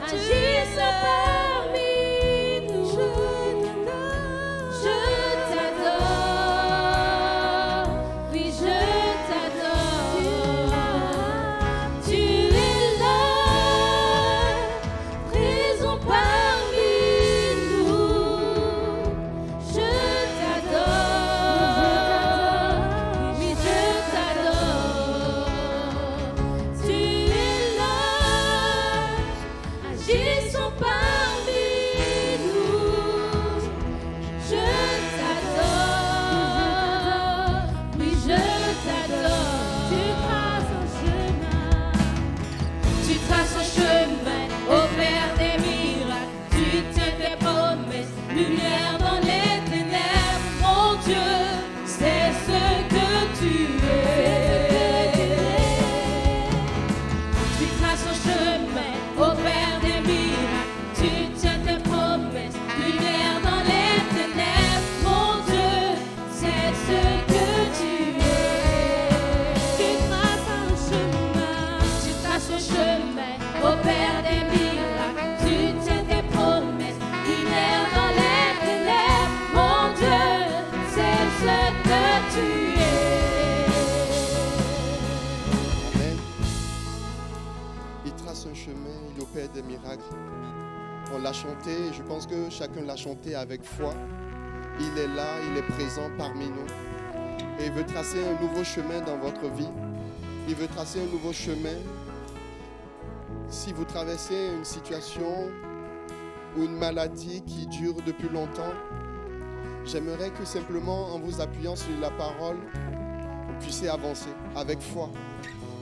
agissant parmi nous. Je t'adore, oui je t'adore. Tu es là, présent parmi nous. Je t'adore, oui je t'adore. Tu es là, agissant parmi nous. Je t'adore, oui je t'adore. Tu traces un chemin, opères des miracles. Tu tiens tes promesses, lumière dans les ténèbres. Mon Dieu, c'est ce que tu es. Tu traces un chemin, opères des miracles. Tu tiens tes promesses, lumière dans les ténèbres. Mon Dieu, c'est ce que tu es. Tu traces un chemin, opères des miracles. Tu tiens tes promesses, lumière dans les ténèbres. Mon Dieu, c'est ce que tu es. Amen. Il trace un chemin, il opère des miracles. On l'a chanté, et je pense que chacun l'a chanté avec foi. Il est là, il est présent parmi nous. Et il veut tracer un nouveau chemin dans votre vie. Il veut tracer un nouveau chemin. Si vous traversez une situation ou une maladie qui dure depuis longtemps, j'aimerais que simplement en vous appuyant sur la parole, vous puissiez avancer avec foi.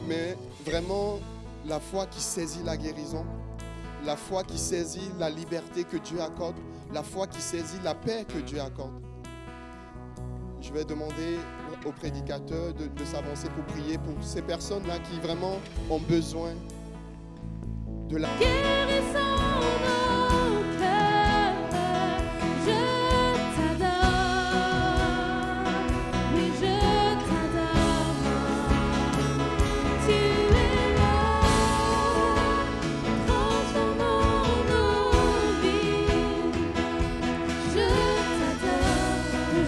Mais vraiment, la foi qui saisit la guérison, la foi qui saisit la liberté que Dieu accorde, la foi qui saisit la paix que Dieu accorde. Je vais demander au prédicateur de s'avancer pour prier pour ces personnes-là qui vraiment ont besoin de la... guérissant nos cœurs. Je t'adore, oui je t'adore. Tu es là, transformant nos vies. Je t'adore,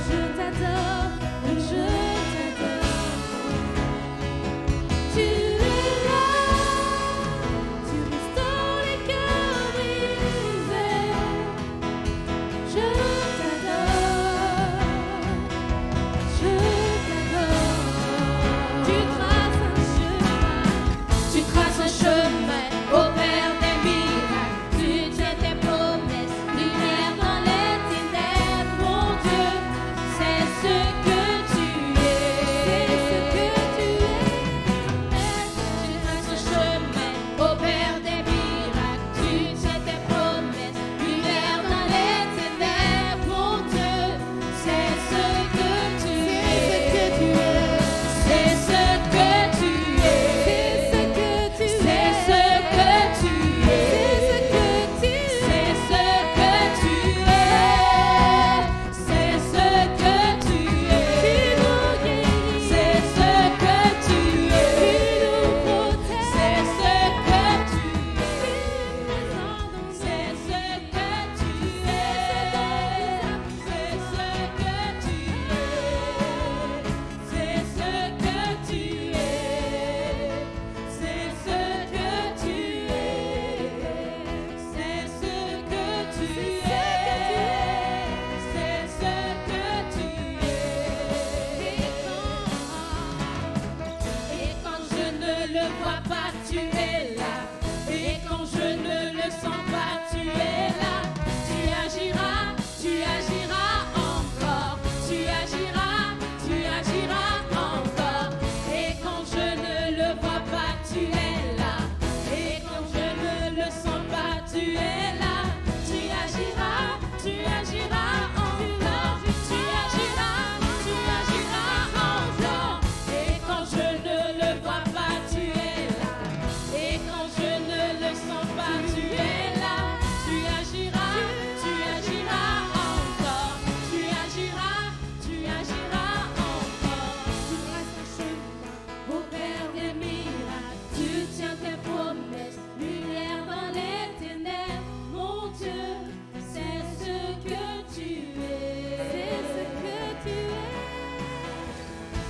je t'adore, je t'adore. Tu es là, tu restaures les cœurs. vois pas, tu es là. Et quand je ne le sens pas, tu es là. Tu agiras encore. Tu agiras encore. Et quand je ne le vois pas, tu es là. Et quand je ne le sens pas, tu es là. Tu agiras encore. Tu agiras encore. Et quand je ne le vois pas, tu es là. Et quand je ne le sens pas, tu es là. Tu agiras encore. Tu agiras encore. Tu traces un chemin, opères des miracles. Tu tiens tes promesses, lumière dans les ténèbres. Mon Dieu, c'est ce que tu es. C'est ce que tu es.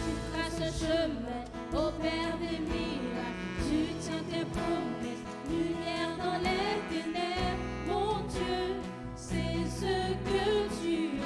Tu traces un chemin, opères des miracles. Tu tiens tes promesses, lumière dans les ténèbres. Mon Dieu, c'est ce que tu es.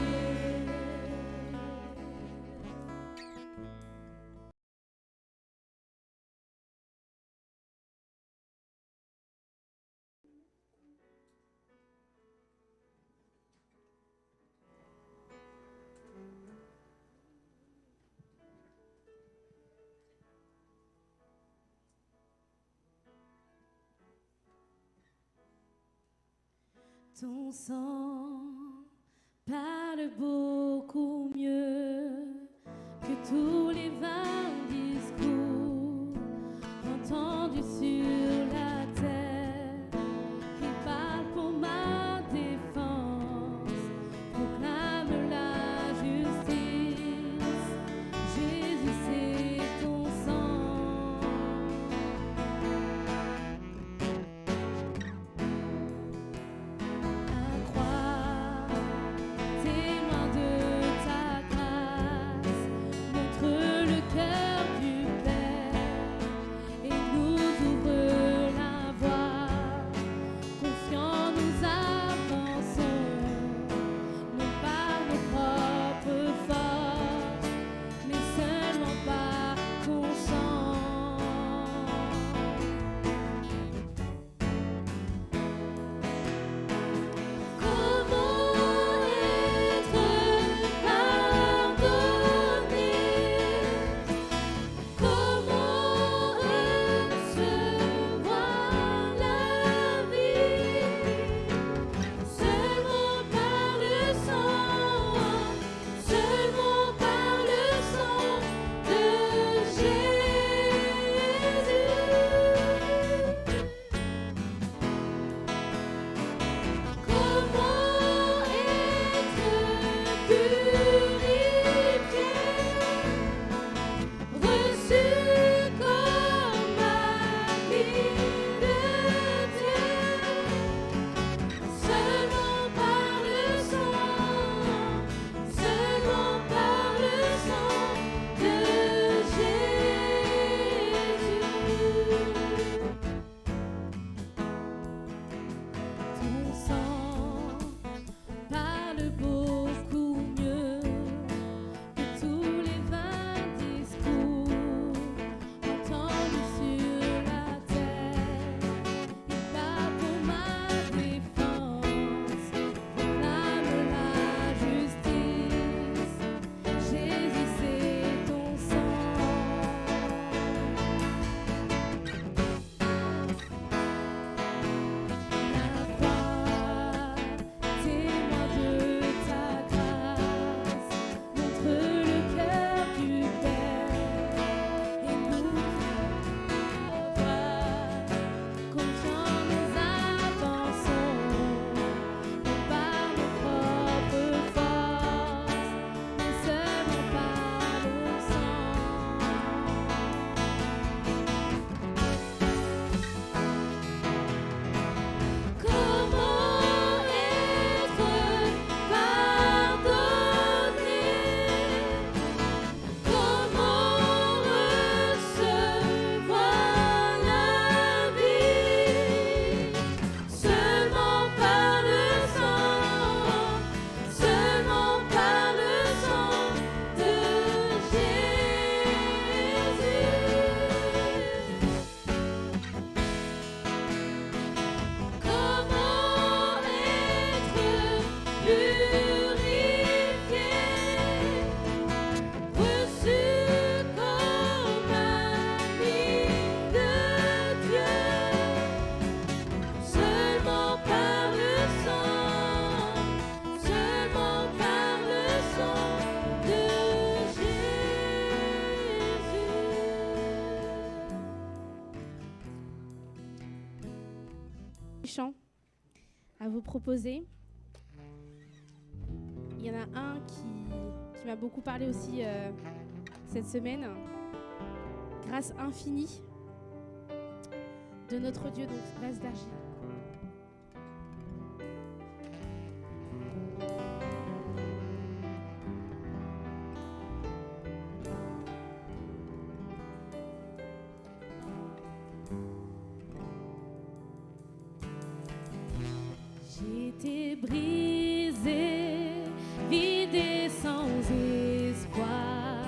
Ton sang parle beaucoup mieux que tous les vains discours entendus sur la terre. Il parle pour ma défense, proclame la justice. Jésus, c'est ton sang. Témoin de ta grâce, montre le cœur chants à vous proposer. Il y en a un qui m'a beaucoup parlé aussi cette semaine. Grâce infinie de notre Dieu, donc vase d'argile. J'ai été brisée, vidée sans espoir.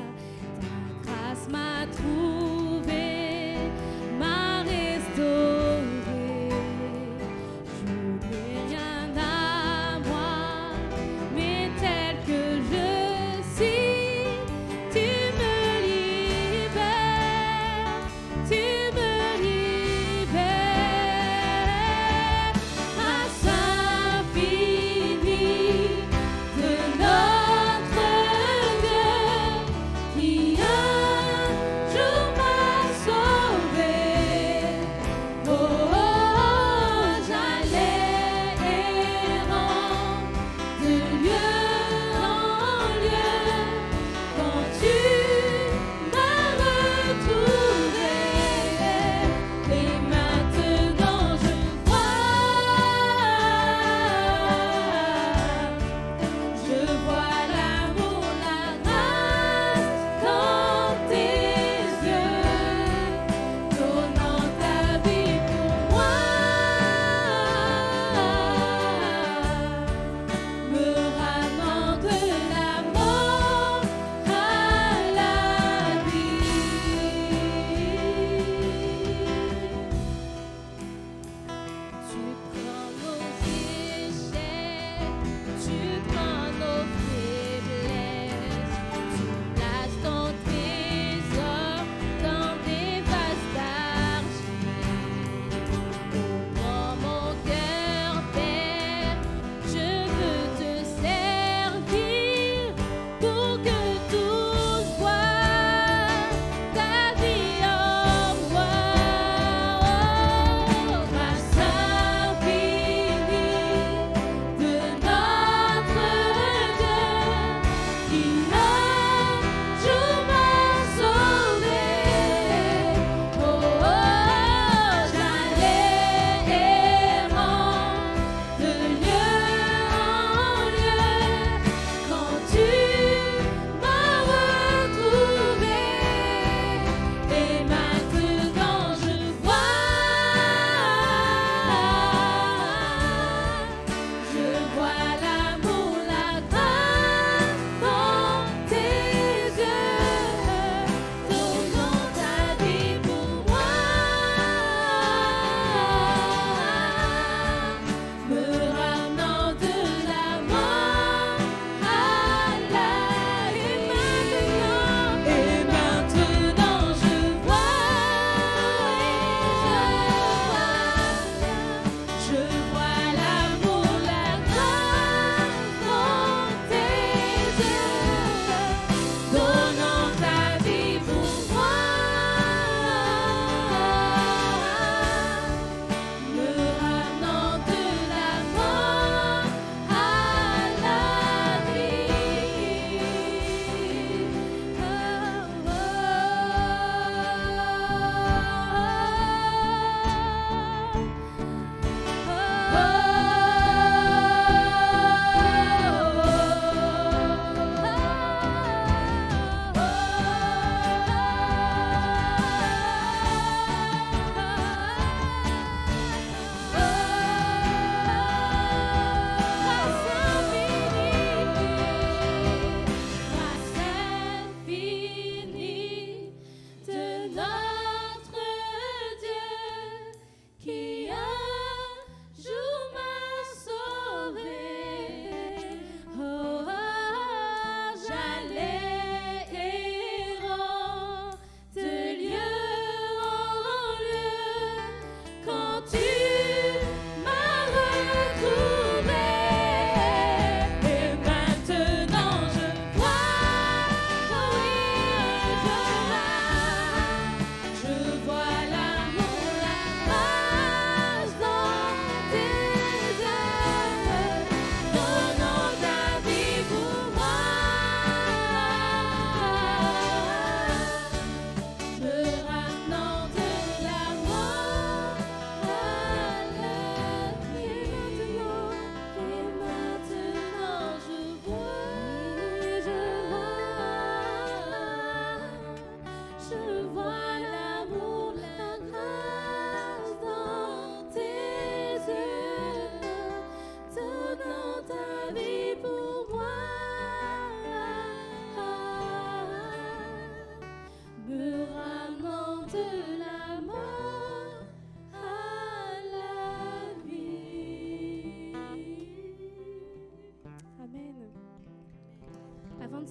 Ta grâce m'a trouvée, m'a restaurée. Je n'ai rien à moi, mais tel que je suis, tu me libères, tu me libères. Grâce infinie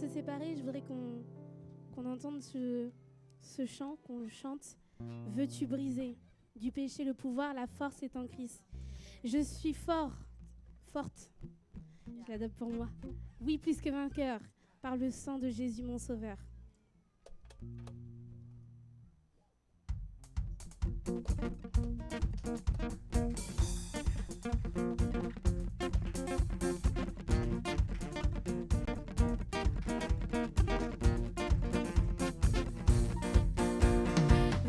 se séparer, je voudrais qu'on entende ce chant, qu'on le chante. Veux-tu briser du péché le pouvoir, la force est en Christ. Je suis forte. Je l'adopte pour moi. Oui, plus que vainqueur, par le sang de Jésus mon Sauveur.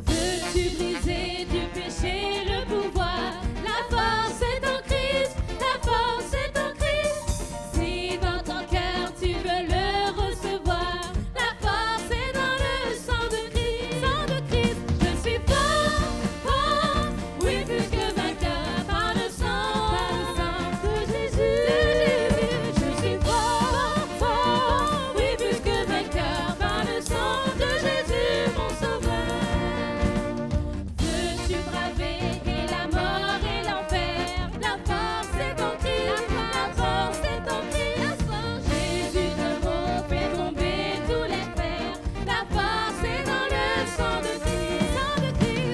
Veux-tu briser du péché le pouvoir? La force est en Christ, la force est en Christ. Si dans ton cœur tu veux le recevoir, la force est dans le sang de Christ. Sang de Christ, je suis fort, oui plus que vainqueur par le sang de Jésus. Je suis fort, oui plus que vainqueur par le sang de Jésus mon Sauveur. Veux-tu braver et la mort et l'enfer? La force est en Christ, la force est en Christ. Jésus de mot fait tomber tous les fers. La force est dans le sang de Christ.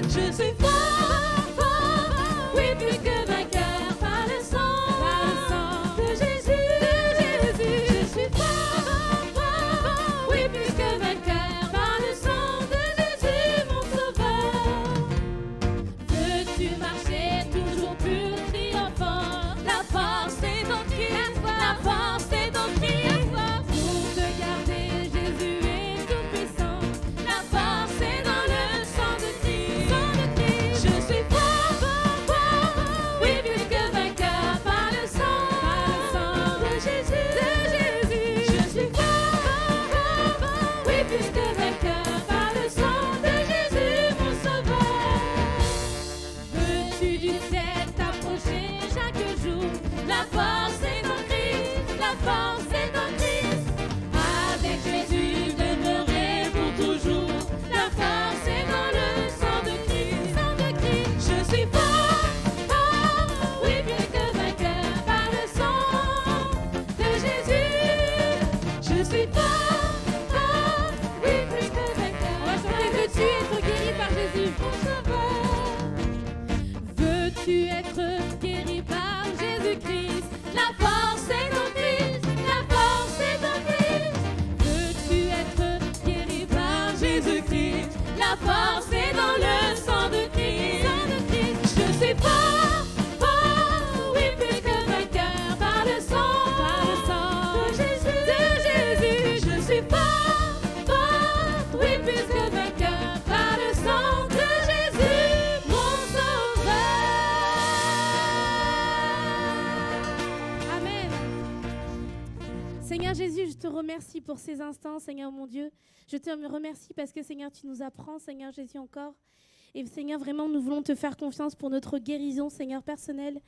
Je suis fort, oui plus que vainqueur par le sang de Jésus. Je suis fort, oui plus que vainqueur par le sang de Jésus mon Sauveur. Veux-tu marcher toujours plus triomphant? La force est en Christ, la force est en Christ. Pour te garder, Jésus est tout puissant. La force est dans le sang de Christ. Je suis fort, oui plus que vainqueur par le sang de Jésus. Je suis fort, oui plus que vainqueur par le sang de Jésus mon Sauveur. Veux-tu du ciel t'approcher chaque jour? La force est en Christ, la force est en Christ. Avec Jésus demeurer pour toujours. La force est dans le sang de Christ. Je suis fort, oui plus que vainqueur par le sang de Jésus. Je suis fort, oui plus que vainqueur. On va chanter Veux-tu être guéri par Jésus? Veux-tu être guéri par Jésus-Christ? La force est en Christ, la force est en Christ. Veux-tu être guéri par Jésus-Christ? La force est dans le sang de Christ. Je suis fort, oui plus que vainqueur par le sang de Jésus. Je suis fort, oui plus que vainqueur par le sang de Jésus, mon Sauveur. Amen. Seigneur Jésus, je te remercie pour ces instants, Seigneur mon Dieu. Je te remercie parce que, Seigneur, tu nous apprends, Seigneur Jésus, encore. Et Seigneur, vraiment, nous voulons te faire confiance pour notre guérison, Seigneur, personnelle.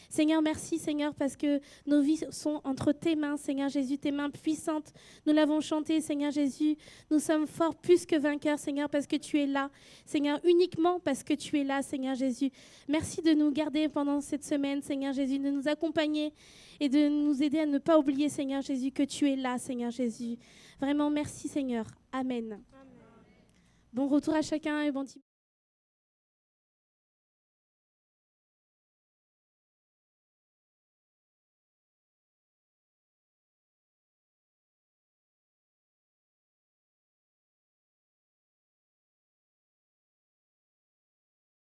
Seigneur, merci, Seigneur, parce que nos vies sont entre tes mains, Seigneur Jésus, tes mains puissantes. Nous l'avons chanté, Seigneur Jésus. Nous sommes forts plus que vainqueurs, Seigneur, parce que tu es là. Seigneur, uniquement parce que tu es là, Seigneur Jésus. Merci de nous garder pendant cette semaine, Seigneur Jésus, de nous accompagner et de nous aider à ne pas oublier, Seigneur Jésus, que tu es là, Seigneur Jésus. Vraiment, merci, Seigneur. Amen. Bon retour à chacun et bon dimanche.